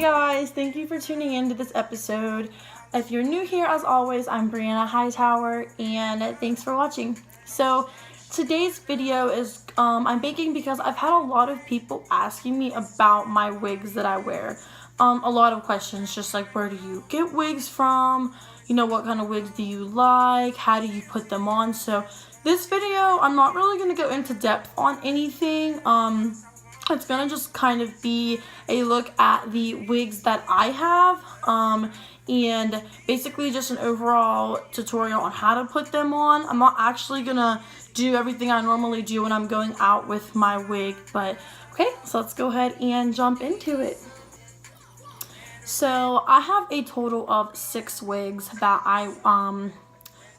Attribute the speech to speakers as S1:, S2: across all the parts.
S1: guys, thank you for tuning in to this episode. If you're new here, as always, I'm Brianna Hightower, and thanks for watching. So today's video is I'm baking because I've had a lot of people asking me about my wigs that I wear. A lot of questions, just like, where do you get wigs from? You know, what kind of wigs do you like? How do you put them on? So this video, I'm not really going to go into depth on anything. It's gonna just kind of be a look at the wigs that I have, and basically just an overall tutorial on how to put them on. I'm not actually gonna do everything I normally do when I'm going out with my wig, but okay, so let's go ahead and jump into it. So I have a total of 6 wigs that I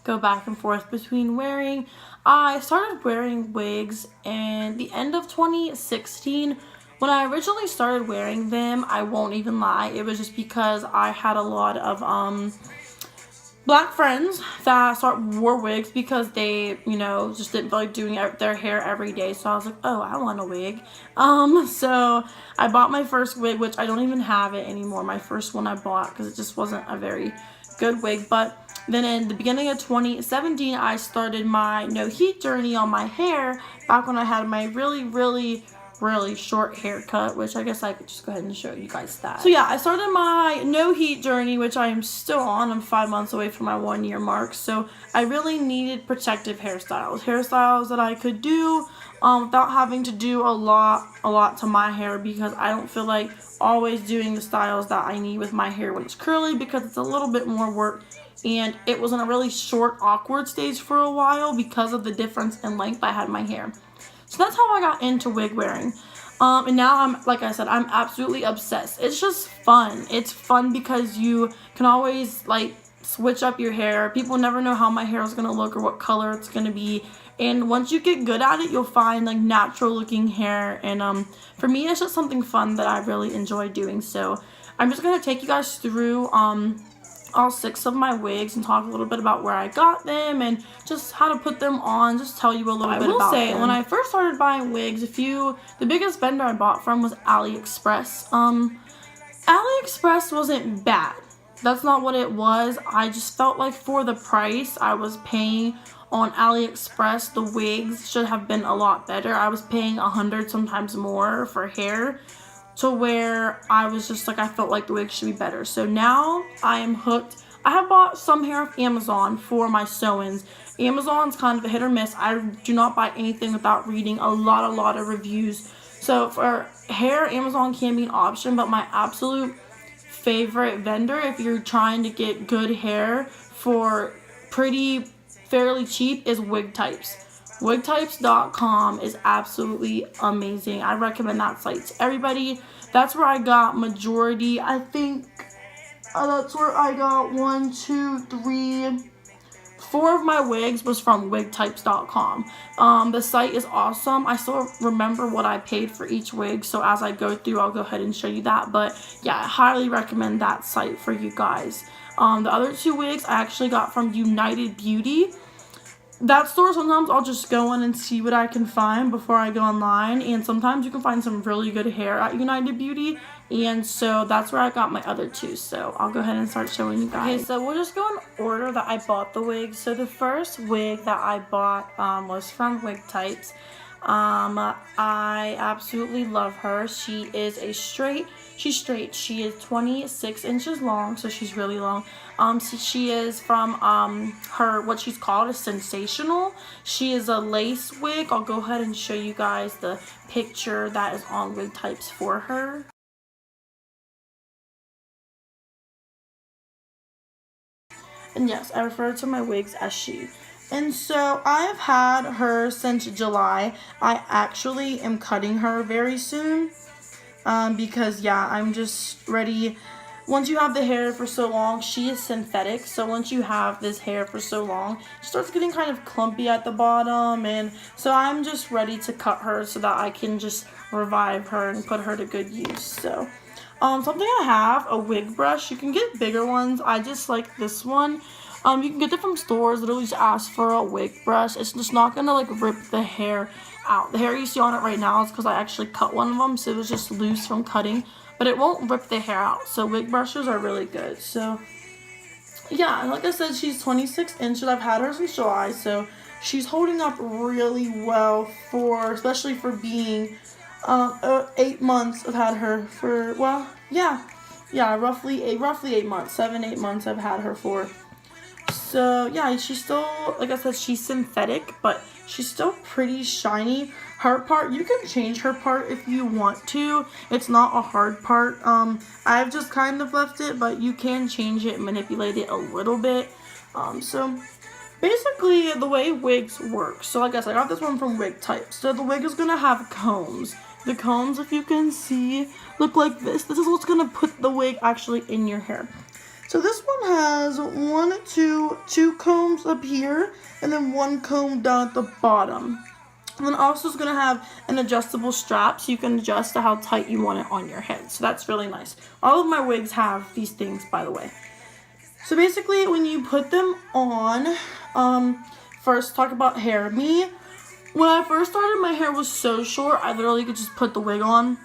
S1: go back and forth between wearing. I started wearing wigs in the end of 2016. When I originally started wearing them, I won't even lie, it was just because I had a lot of black friends that wore wigs because they, you know, just didn't feel like doing their hair every day. So I was like, oh, I want a wig. So I bought my first wig, which I don't even have it anymore. My first one I bought because it just wasn't a very good wig. But then in the beginning of 2017, I started my no heat journey on my hair back when I had my really short haircut, which I guess I could just go ahead and show you guys that. So yeah, I started my no heat journey, which I am still on. I'm 5 months away from my 1-year mark. So I really needed protective hairstyles that I could do without having to do a lot to my hair, because I don't feel like always doing the styles that I need with my hair when it's curly, because it's a little bit more work. And it was in a really short, awkward stage for a while because of the difference in length I had in my hair. So that's how I got into wig wearing. And now like I said, I'm absolutely obsessed. It's just fun. It's fun because you can always like switch up your hair. People never know how my hair is going to look or what color it's going to be. And once you get good at it, you'll find like natural looking hair. And for me, it's just something fun that I really enjoy doing. So I'm just going to take you guys through all 6 of my wigs and talk a little bit about where I got them and just how to put them on, just tell you a little bit about them. I will say, when I first started buying wigs, the biggest vendor I bought from was AliExpress. AliExpress wasn't bad. That's not what it was. I just felt like for the price I was paying on AliExpress, the wigs should have been a lot better. I was paying $100, sometimes more for hair, to where I was just like, I felt like the wig should be better. So now I am hooked. I have bought some hair off Amazon for my sew-ins. Amazon's kind of a hit or miss. I do not buy anything without reading a lot of reviews. So for hair, Amazon can be an option, but my absolute favorite vendor, if you're trying to get good hair for fairly cheap, is Wig Types. Wigtypes.com is absolutely amazing. I recommend that site to everybody. That's where I got majority. I think that's where I got 1, 2, 3, 4 of my wigs was from wigtypes.com. The site is awesome. I still remember what I paid for each wig, so as I go through, I'll go ahead and show you that. But yeah, I highly recommend that site for you guys. The other 2 wigs I actually got from United Beauty. That store, sometimes I'll just go in and see what I can find before I go online, and sometimes you can find some really good hair at United Beauty, and so that's where I got my other 2. So I'll go ahead and start showing you guys. Okay, so we'll just go in order that I bought the wigs. So the first wig that I bought was from Wig Types. I absolutely love her. She is she's straight. She is 26 inches long, so she's really long. So she is from what she's called a sensational. She is a lace wig. I'll go ahead and show you guys the picture that is on Wig Types for her. And yes, I refer to my wigs as she. And so I have had her since July. I actually am cutting her very soon because yeah, I'm just ready. Once you have the hair for so long, she is synthetic, so once you have this hair for so long, it starts getting kind of clumpy at the bottom, and so I'm just ready to cut her so that I can just revive her and put her to good use. So something I have, a wig brush. You can get bigger ones. I just like this one. You can get it from stores. Literally just ask for a wig brush. It's just not gonna like rip the hair out. The hair you see on it right now is because I actually cut one of them, so it was just loose from cutting. but it won't rip the hair out. So wig brushes are really good. So yeah, like I said, she's 26 inches. I've had her since July, so she's holding up really well especially for being 8 months. I've had her for, well, yeah, roughly 8 months, 7-8 months I've had her for. So yeah, she's still, like I said, she's synthetic, but she's still pretty shiny. Her part, you can change her part if you want to. It's not a hard part. I've just kind of left it, but you can change it, manipulate it a little bit. So basically the way wigs work. So like I said, I got this one from Wig Type. So the wig is gonna have combs. The combs, if you can see, look like this. This is what's gonna put the wig actually in your hair. So this one has two combs up here, and then one comb down at the bottom. And then also it's going to have an adjustable strap, so you can adjust to how tight you want it on your head. So that's really nice. All of my wigs have these things, by the way. So basically, when you put them on, first talk about hair. When I first started, my hair was so short, I literally could just put the wig on.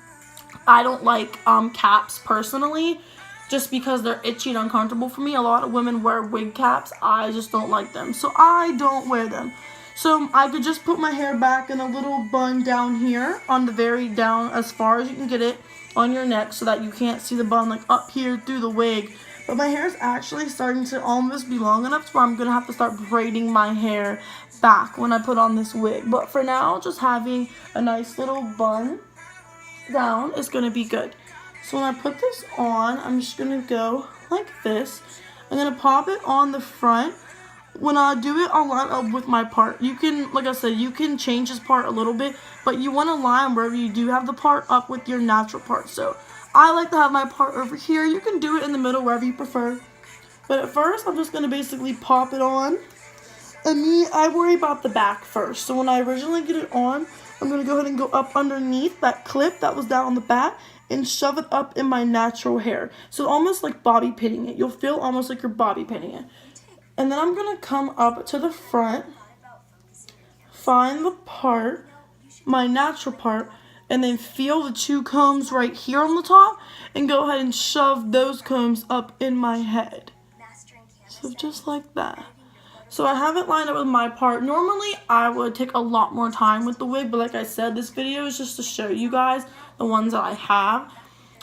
S1: I don't like caps personally, just because they're itchy and uncomfortable for me. A lot of women wear wig caps. I just don't like them, so I don't wear them. So I could just put my hair back in a little bun down here, on the very down as far as you can get it on your neck, so that you can't see the bun like up here through the wig. But my hair is actually starting to almost be long enough to where I'm going to have to start braiding my hair back when I put on this wig. But for now, just having a nice little bun down is going to be good. So when I put this on, I'm just going to go like this. I'm going to pop it on the front. When I do it, I'll line up with my part. You can, like I said, you can change this part a little bit, but you want to line wherever you do have the part up with your natural part. So I like to have my part over here. You can do it in the middle, wherever you prefer. But at first, I'm just going to basically pop it on. And I worry about the back first. So when I originally get it on, I'm going to go ahead and go up underneath that clip that was down on the back and shove it up in my natural hair. So almost like bobby pinning it. You'll feel almost like you're bobby pinning it. And then I'm going to come up to the front, find the part, my natural part, and then feel the two combs right here on the top, and go ahead and shove those combs up in my head. So just like that. So I have it lined up with my part. Normally, I would take a lot more time with the wig, but like I said, this video is just to show you guys the ones that I have.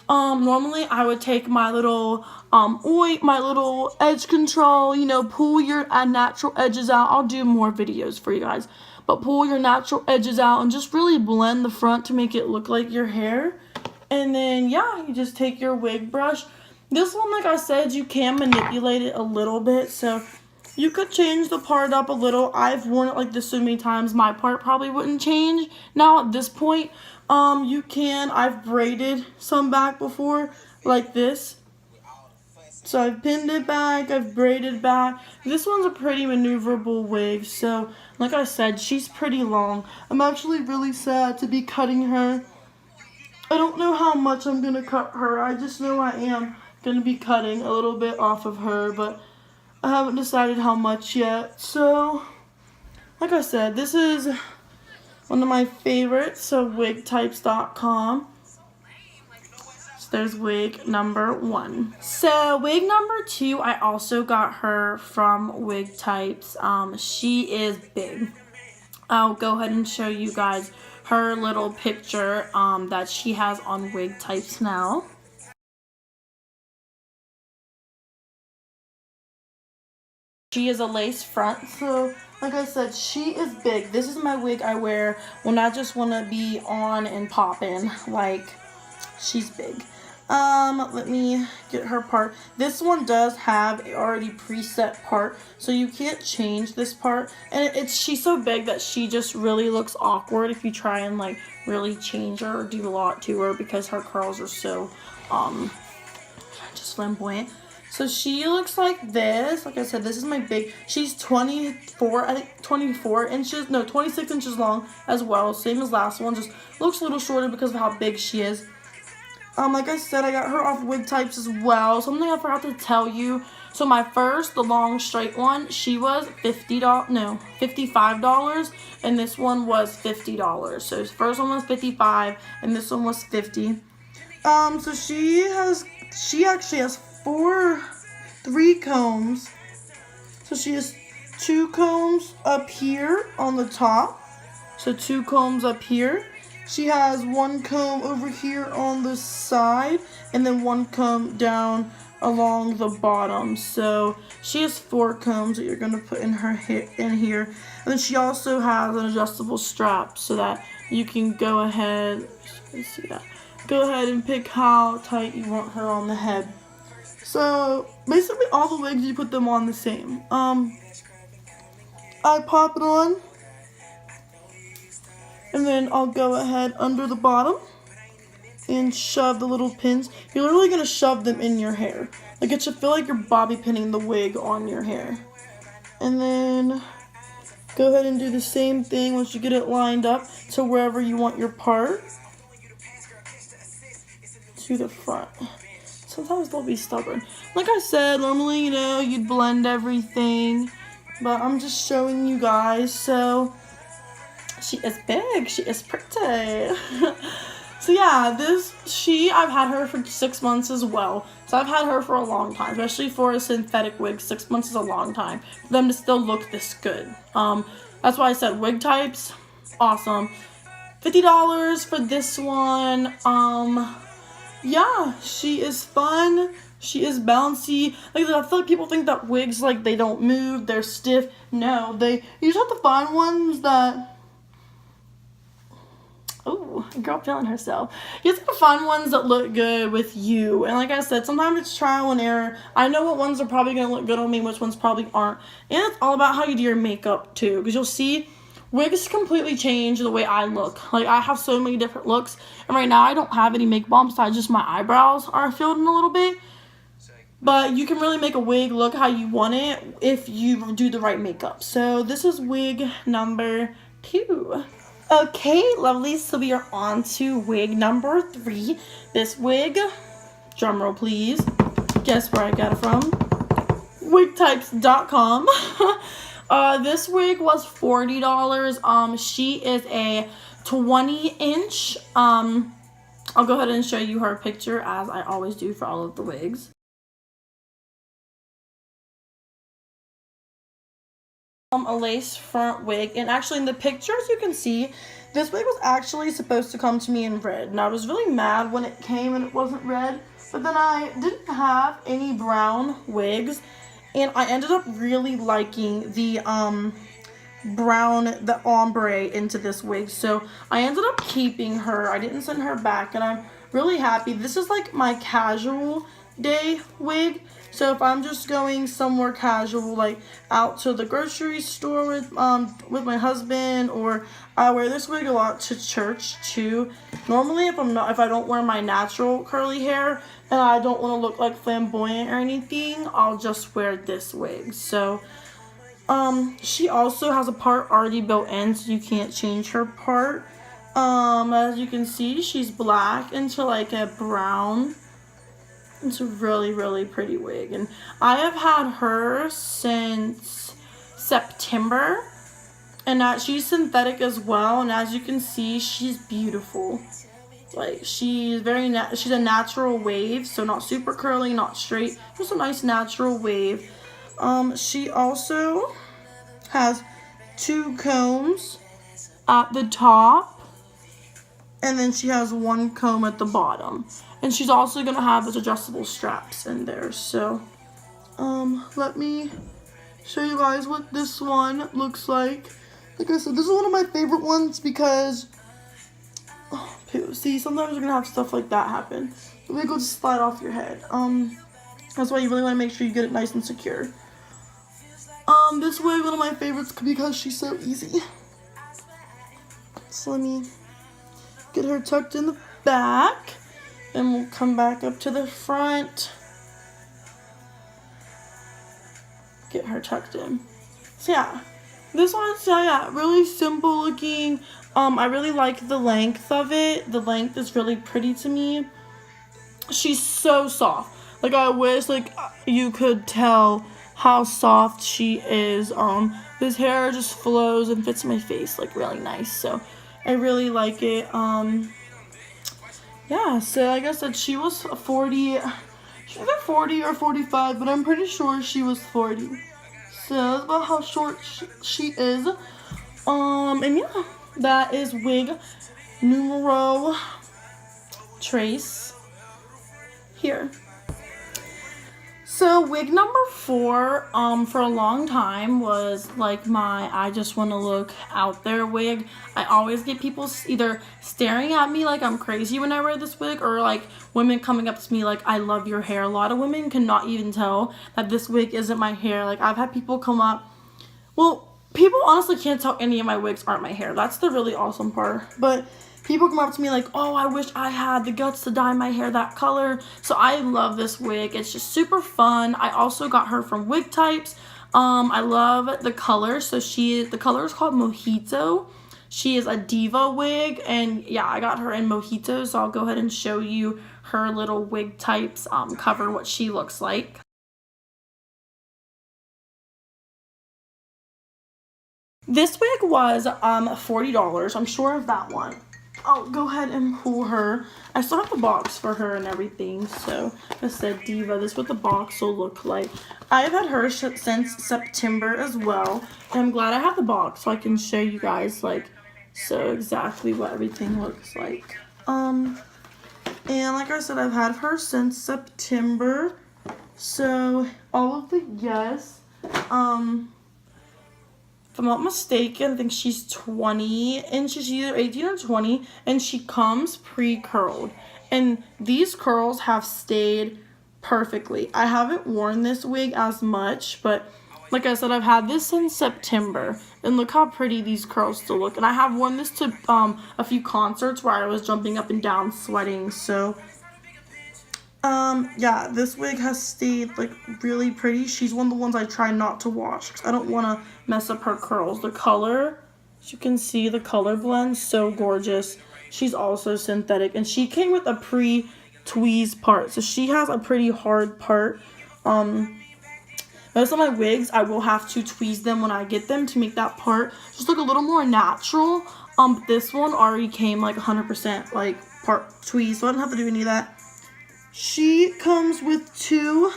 S1: Normally I would take my little my little edge control, pull your natural edges out. I'll do more videos for you guys, but pull your natural edges out and just really blend the front to make it look like your hair. And then yeah, you just take your wig brush. This one, like I said, you can manipulate it a little bit, so you could change the part up a little. I've worn it like this so many times, my part probably wouldn't change now at this point. You can, I've braided some back before, like this. So I've pinned it back, I've braided back. This one's a pretty maneuverable wig, so like I said, she's pretty long. I'm actually really sad to be cutting her. I don't know how much I'm gonna cut her. I just know I am gonna be cutting a little bit off of her, but I haven't decided how much yet. So, like I said, this is one of my favorites, so wigtypes.com. So there's wig number 1. So wig number 2, I also got her from Wig Types. She is big. I'll go ahead and show you guys her little picture that she has on Wig Types now. She is a lace front, so like I said, she is big. This is my wig I wear when I just want to be on and popping. Like, she's big. Let me get her part. This one does have a already preset part, so you can't change this part. And she's so big that she just really looks awkward if you try and like really change her or do a lot to her, because her curls are so just flamboyant. So she looks like this. Like I said, this is my big. She's 24, I think 24 inches, no, 26 inches long as well. Same as last one, just looks a little shorter because of how big she is. Like I said, I got her off Wig Types as well. Something I forgot to tell you. So my first, the long straight one, she was $55, and this one was $50. So the first one was $55, and this one was $50. So she actually has three combs. So she has two combs up here on the top. So two combs up here. She has one comb over here on the side, and then one comb down along the bottom. So she has four combs that you're gonna put in her hair in here. And then she also has an adjustable strap so that you can go ahead, see that. Go ahead and pick how tight you want her on the head. So basically all the wigs, you put them on the same. I pop it on, and then I'll go ahead under the bottom and shove the little pins. You're literally gonna shove them in your hair. Like, it should feel like you're bobby pinning the wig on your hair. And then go ahead and do the same thing once you get it lined up to wherever you want your part. To the front. Sometimes they'll be stubborn. Like I said, normally, you'd blend everything, but I'm just showing you guys. So she is big, she is pretty. So yeah, I've had her for 6 months as well. So I've had her for a long time, especially for a synthetic wig. 6 months is a long time for them to still look this good. That's why I said wig types, awesome. $50 for this one. Yeah, she is fun. She is bouncy. Like, I feel like people think that wigs, like, they don't move, they're stiff. No, you just have to find ones that, oh, girl feeling herself. You have to find ones that look good with you. And like I said, sometimes it's trial and error. I know what ones are probably going to look good on me, which ones probably aren't. And it's all about how you do your makeup, too. Because you'll see, wigs completely change the way I look. Like, I have so many different looks. And right now, I don't have any makeup on besides just my eyebrows are filled in a little bit. But you can really make a wig look how you want it if you do the right makeup. So this is wig number 2. Okay, lovely. So we are on to wig number 3. This wig, drumroll please. Guess where I got it from? Wigtypes.com. This wig was $40. She is a 20-inch. I'll go ahead and show you her picture as I always do for all of the wigs. A lace front wig, and actually in the pictures you can see this wig was actually supposed to come to me in red, and I was really mad when it came and it wasn't red, but then I didn't have any brown wigs, and I ended up really liking the the ombre into this wig, so I ended up keeping her. I didn't send her back, and I'm really happy. This is like my casual day wig. So if I'm just going somewhere casual, like out to the grocery store with my husband, or I wear this wig a lot to church too. Normally, if I don't wear my natural curly hair and I don't want to look like flamboyant or anything, I'll just wear this wig. So she also has a part already built in, so you can't change her part. As you can see, she's black into like a brown. It's a really, really pretty wig, and I have had her since September, and she's synthetic as well, and as you can see, she's beautiful. Like, she's she's a natural wave, so not super curly, not straight, just a nice natural wave. She also has 2 combs at the top, and then she has 1 comb at the bottom. And she's also going to have those adjustable straps in there. So, let me show you guys what this one looks like. Like I said, this is one of my favorite ones because, oh, see, sometimes you're going to have stuff like that happen. The wig will just slide off your head. That's why you really want to make sure you get it nice and secure. This wig, one of my favorites because she's so easy. So let me get her tucked in the back. Then we'll come back up to the front. Get her tucked in. So yeah, this one's really simple looking. I really like the length of it. The length is really pretty to me. She's so soft. Like, I wish like you could tell how soft she is. This hair just flows and fits my face like really nice. So I really like it. yeah, so like I said, she was 40. She's either 40 or 45, but I'm pretty sure she was 40. So that's about how short she is. And yeah, that is wig numero trace here. So wig number 4, for a long time was like my I just want to look out there wig. I always get people either staring at me like I'm crazy when I wear this wig, or like women coming up to me like, I love your hair. A lot of women cannot even tell that this wig isn't my hair. Like I've had people come up, well, people honestly can't tell any of my wigs aren't my hair. That's the really awesome part. But people come up to me like, oh, I wish I had the guts to dye my hair that color. So I love this wig. It's just super fun. I also got her from Wig Types. I love the color. So the color is called Mojito. She is a diva wig, and yeah, I got her in Mojito. So I'll go ahead and show you her little Wig Types cover, what she looks like. This wig was $40. I'm sure of that one. I'll go ahead and pull her. I still have the box for her and everything. So I said diva. This is what the box will look like. I've had her since September as well. And I'm glad I have the box so I can show you guys like so exactly what everything looks like. And like I said, I've had her since September. So all of the if I'm not mistaken, I think she's 20, and she's either 18 or 20, and she comes pre-curled. And these curls have stayed perfectly. I haven't worn this wig as much, but like I said, I've had this since September, and look how pretty these curls still look. And I have worn this to a few concerts where I was jumping up and down sweating, so yeah, this wig has stayed like really pretty. She's one of the ones I try not to wash because I don't want to mess up her curls. The color, as you can see, the color blend, so gorgeous. She's also synthetic, and she came with a pre-tweeze part, so she has a pretty hard part. Most of my wigs, I will have to tweeze them when I get them to make that part just look a little more natural. But this one already came like 100% like part tweeze, so I don't have to do any of that. She comes with 2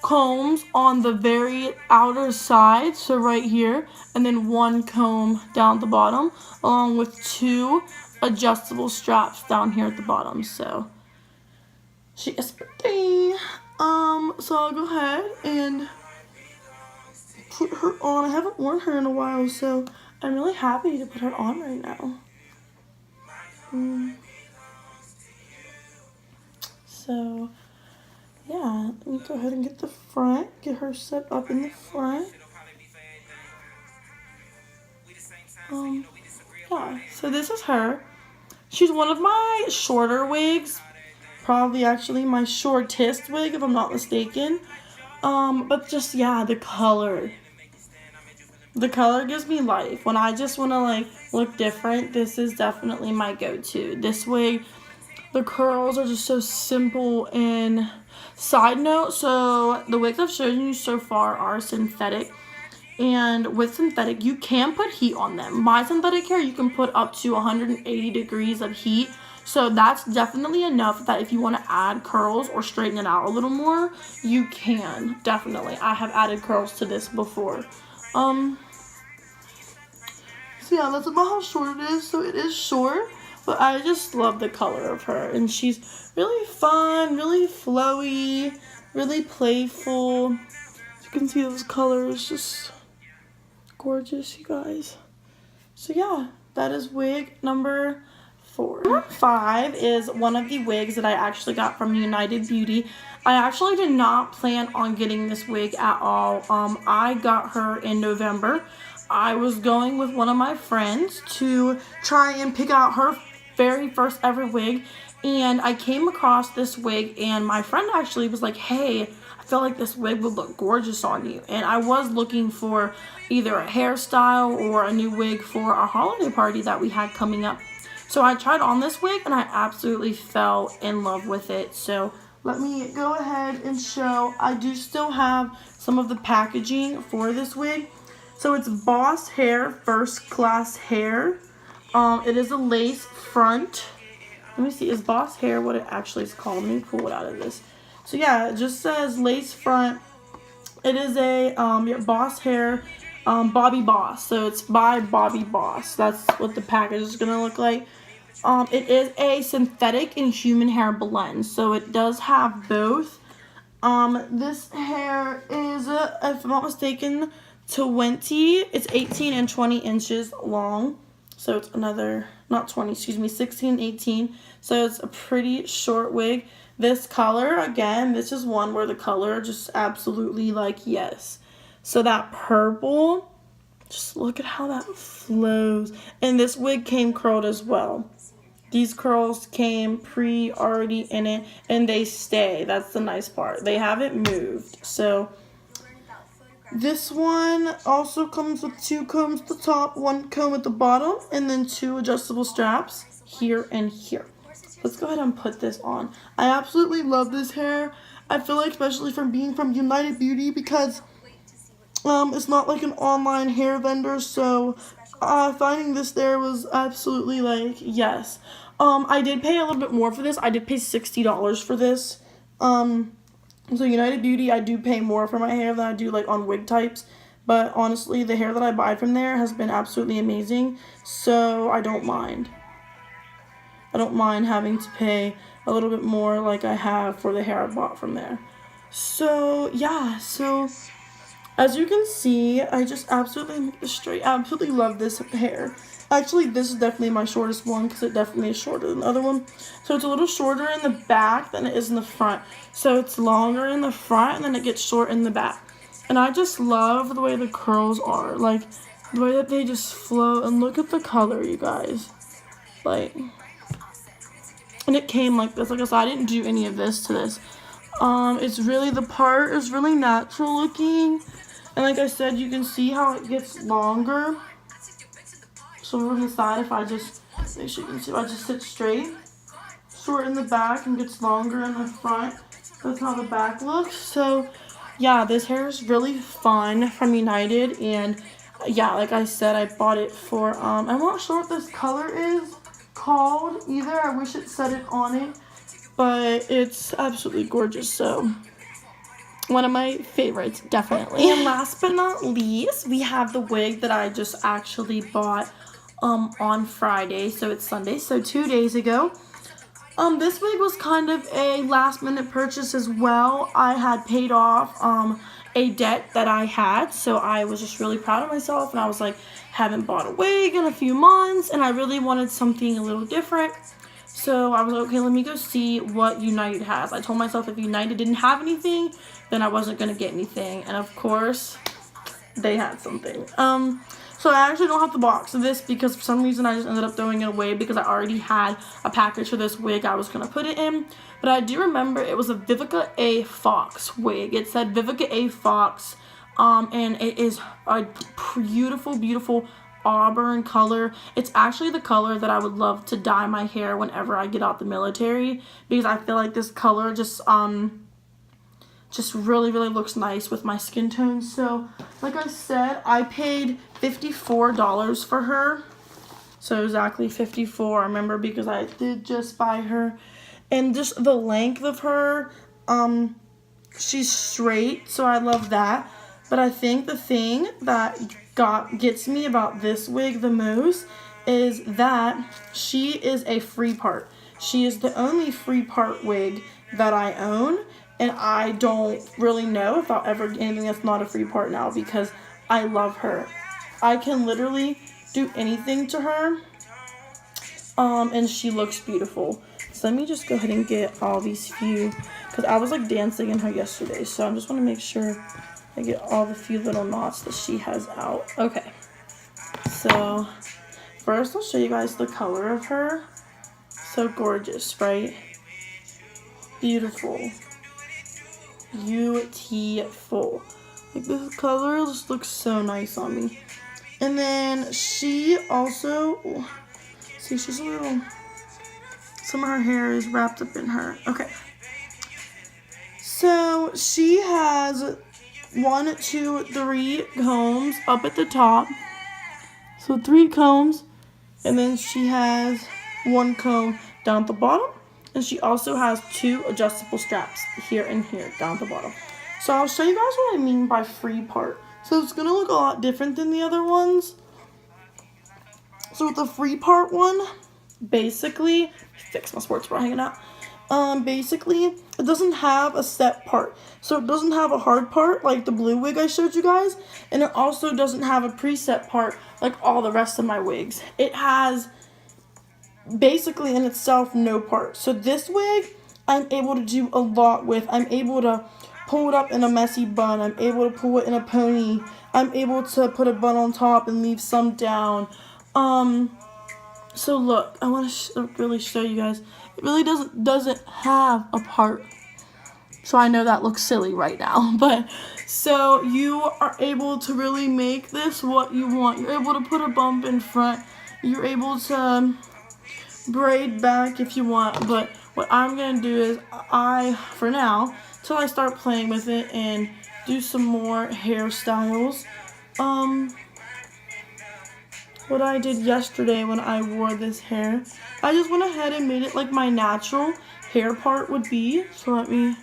S1: combs on the very outer side, so right here, and then 1 comb down the bottom, along with 2 adjustable straps down here at the bottom. So she is pretty. So I'll go ahead and put her on. I haven't worn her in a while, so I'm really happy to put her on right now. So, yeah, let me go ahead and get the front, get her set up in the front. Yeah, so this is her. She's one of my shorter wigs, probably actually my shortest wig if I'm not mistaken. But just, yeah, the color. The color gives me life. When I just want to like look different, this is definitely my go-to. This wig, the curls are just so simple. And side note, so the wigs I've shown you so far are synthetic. And with synthetic, you can put heat on them. My synthetic hair, you can put up to 180 degrees of heat. So that's definitely enough that if you want to add curls or straighten it out a little more, you can. Definitely. I have added curls to this before. So yeah, that's about how short it is. So it is short. But I just love the color of her. And she's really fun, really flowy, really playful. As you can see, those colors just gorgeous, you guys. So yeah, that is wig number 4. Number 5 is one of the wigs that I actually got from United Beauty. I actually did not plan on getting this wig at all. I got her in November. I was going with one of my friends to try and pick out her very first ever wig, and I came across this wig, and my friend actually was like, hey, I feel like this wig would look gorgeous on you. And I was looking for either a hairstyle or a new wig for our holiday party that we had coming up. So I tried on this wig and I absolutely fell in love with it. So let me go ahead and show. I do still have some of the packaging for this wig. So it's Boss Hair First Class Hair. It is a lace front. Let me see, is Boss Hair what it actually is called? Let me pull it out of this. So yeah, it just says lace front. It is a Boss Hair Bobby Boss. So it's by Bobby Boss. That's what the package is gonna look like. It is a synthetic and human hair blend. So it does have both. This hair is, if I'm not mistaken, 20. It's 18 and 20 inches long. So it's another, not 20, excuse me, 16, 18. So it's a pretty short wig. This color, again, this is one where the color just absolutely like, yes. So that purple, just look at how that flows. And this wig came curled as well. These curls came already in it, and they stay. That's the nice part. They haven't moved. So this one also comes with 2 combs at the top, 1 comb at the bottom, and then 2 adjustable straps here and here. Let's go ahead and put this on. I absolutely love this hair. I feel like, especially from being from United Beauty, because it's not like an online hair vendor, so finding this there was absolutely like, yes. I did pay a little bit more for this. I did pay $60 for this. So United Beauty, I do pay more for my hair than I do like on wig types. But honestly, the hair that I buy from there has been absolutely amazing. So I don't mind. I don't mind having to pay a little bit more like I have for the hair I bought from there. So yeah, so as you can see, I just absolutely love this hair. Actually, this is definitely my shortest one because it definitely is shorter than the other one. So it's a little shorter in the back than it is in the front. So it's longer in the front and then it gets short in the back. And I just love the way the curls are. Like, the way that they just flow. And look at the color, you guys. Like, and it came like this. Like I said, I didn't do any of this to this. It's really, the part is really natural looking. And like I said, you can see how it gets longer. So from the side, if I just, make sure you can see, if I just sit straight, short in the back and gets longer in the front. That's how the back looks. So yeah, this hair is really fun from United. And yeah, like I said, I bought it for, I'm not sure what this color is called either. I wish it said it on it, but it's absolutely gorgeous. So one of my favorites, definitely. And last but not least, we have the wig that I just actually bought on Friday. So it's Sunday, so 2 days ago. This wig was kind of a last minute purchase as well. I had paid off a debt that I had, so I was just really proud of myself, and I was like, haven't bought a wig in a few months, and I really wanted something a little different. So I was like, okay, let me go see what United has. I told myself if United didn't have anything, then I wasn't going to get anything. And of course, they had something. So I actually don't have the box of this because for some reason I just ended up throwing it away because I already had a package for this wig I was going to put it in. But I do remember it was a Vivica A. Fox wig. It said Vivica A. Fox. And it is a beautiful, beautiful auburn color. It's actually the color that I would love to dye my hair whenever I get out the military, because I feel like this color just really, really looks nice with my skin tone. So like I said, I paid $54 for her. So exactly 54, I remember, because I did just buy her. And just the length of her, she's straight, so I love that. But I think the thing that gets me about this wig the most is that she is a free part. She is the only free part wig that I own, and I don't really know if I'll ever get anything that's not a free part now, because I love her. I can literally do anything to her, and she looks beautiful. So let me just go ahead and get all these few, because I was like dancing in her yesterday, so I just want to make sure I get all the few little knots that she has out. Okay, so first I'll show you guys the color of her. So gorgeous, right? Beautiful. Beautiful. Like, this color just looks so nice on me. And then she also, see, she's a little, some of her hair is wrapped up in her. Okay. So she has 1, 2, 3 combs up at the top. So 3 combs, and then she has 1 comb down at the bottom. And she also has 2 adjustable straps here and here down at the bottom. So I'll show you guys what I mean by free part. So it's going to look a lot different than the other ones. So with the free part one, basically, fix my sports bra hanging out. Basically, it doesn't have a set part. So it doesn't have a hard part like the blue wig I showed you guys. And it also doesn't have a preset part like all the rest of my wigs. It has basically in itself no part. So this wig, I'm able to do a lot with. I'm able to pull it up in a messy bun. I'm able to pull it in a pony. I'm able to put a bun on top and leave some down. So look, I want to really show you guys. It really doesn't have a part. So I know that looks silly right now, but so you are able to really make this what you want. You're able to put a bump in front. You're able to braid back if you want, but what I'm gonna do is for now, till I start playing with it and do some more hairstyles. What I did yesterday when I wore this hair, I just went ahead and made it like my natural hair part would be. So let me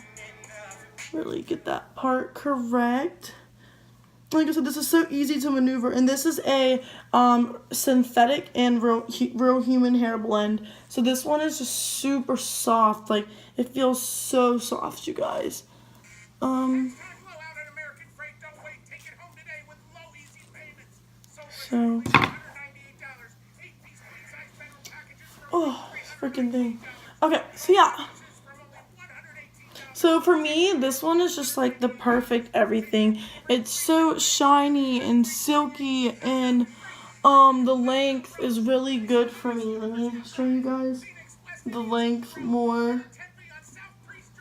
S1: really get that part correct. Like I said, this is so easy to maneuver, and this is a synthetic and real human hair blend. So this one is just super soft. Like, it feels so soft, you guys. So, oh, freaking thing. Okay, so yeah. So for me, this one is just like the perfect everything. It's so shiny and silky, and the length is really good for me. Let me show you guys the length more.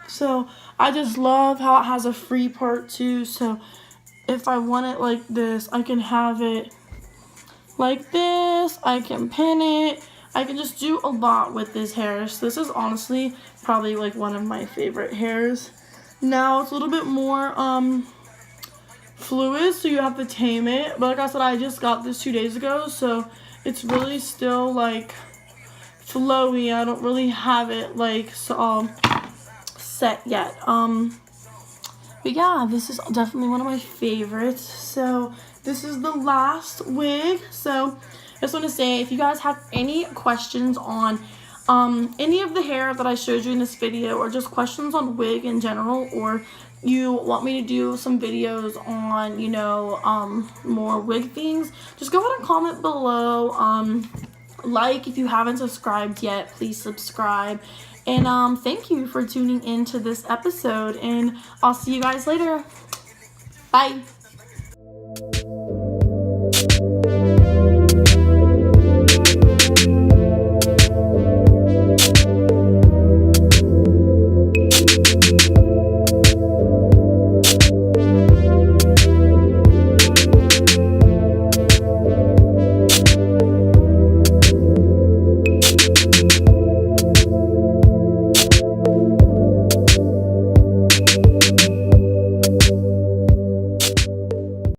S1: So I just love how it has a free part too. So if I want it like this, I can have it like this. I can pin it. I can just do a lot with this hair. So this is honestly probably like one of my favorite hairs. Now it's a little bit more fluid, so you have to tame it. But like I said, I just got this 2 days ago, so it's really still like flowy. I don't really have it like set yet. But yeah, this is definitely one of my favorites. So this is the last wig. So I just want to say, if you guys have any questions on any of the hair that I showed you in this video, or just questions on wig in general, or you want me to do some videos on, you know, more wig things, just go ahead and comment below. Like, if you haven't subscribed yet, please subscribe. And thank you for tuning in to this episode, and I'll see you guys later. Bye.